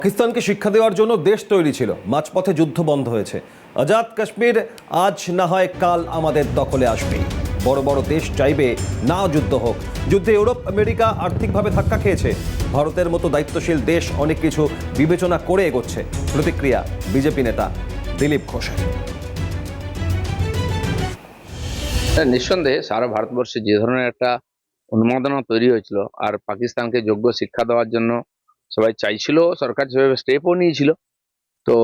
পাকিস্তানকে শিক্ষা দেওয়ার জন্য দেশ তৈরি ছিল, মাঝপথে যুদ্ধ বন্ধ হয়েছে। আজাদ কাশ্মীর আজ না হয় কাল আমাদের দখলে আসবেই। বড় বড় দেশ চাইবে না যুদ্ধ হোক। যুদ্ধে ইউরোপ আমেরিকা আর্থিকভাবে ধাক্কা খেয়েছে। ভারতের মতো দায়িত্বশীল দেশ অনেক কিছু বিবেচনা করে এগোচ্ছে। প্রতিক্রিয়া বিজেপি নেতা দিলীপ ঘোষের। নিঃসন্দেহে সারা ভারতবর্ষে যে ধরনের একটা উন্মাদনা তৈরি হয়েছিল আর পাকিস্তানকে যোগ্য শিক্ষা দেওয়ার জন্য সবাই চাইছিল, সরকার সেভাবে স্টেপও নিয়েছিল। তো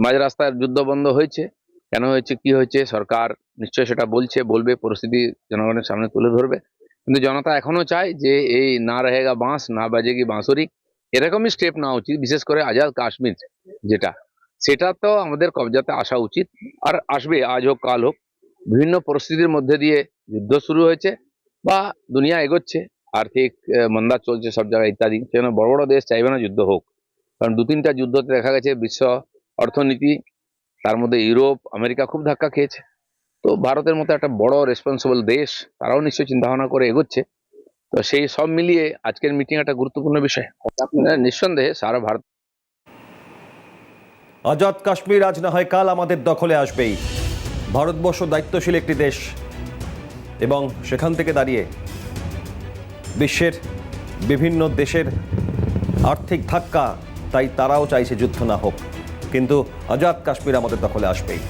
মাঝ রাস্তায় যুদ্ধ বন্ধ হয়েছে। কেন হয়েছে, কি হয়েছে, সরকার নিশ্চয়ই সেটা বলবে, পরিস্থিতি জনগণের সামনে তুলে ধরবে। কিন্তু জনতা এখনো চায় যে এই না রহেগা বাঁশ না বাজেগি বাঁশুরি, এরকমই স্টেপ নেওয়া উচিত। বিশেষ করে আজাদ কাশ্মীর যেটা, সেটা তো আমাদের কবজাতে আসা উচিত আর আসবে, আজ হোক কাল হোক। বিভিন্ন পরিস্থিতির মধ্যে দিয়ে যুদ্ধ শুরু হয়েছে বা দুনিয়া এগোচ্ছে, আর্থিক মন্দা চলছে সব জায়গায় ইত্যাদি। সেজন্য বড় বড় দেশ চাইবে না যুদ্ধ হোক, কারণ দু তিনটা যুদ্ধতে দেখা গেছে বিশ্ব অর্থনীতি, তার মধ্যে ইউরোপ আমেরিকা খুব ধাক্কা খেয়েছে। তো ভারতের মতো একটা বড় রেসপন্সিবল দেশ, তারাও নিশ্চয়ই চিন্তা ভাবনা করে এগোচ্ছে। তো সেই সব মিলিয়ে আজকের মিটিং একটা গুরুত্বপূর্ণ বিষয়। নিঃসন্দেহে সারা ভারত। আজাদ কাশ্মীর আজ না হয় কাল আমাদের দখলে আসবেই। ভারতবর্ষ দায়িত্বশীল একটি দেশ এবং সেখান থেকে দাঁড়িয়ে বিশ্বের বিভিন্ন দেশের আর্থিক ধাক্কা, তাই তারাও চাইছে যুদ্ধ না হোক, কিন্তু আজাদ কাশ্মীর আমাদের দখলে আসবেই।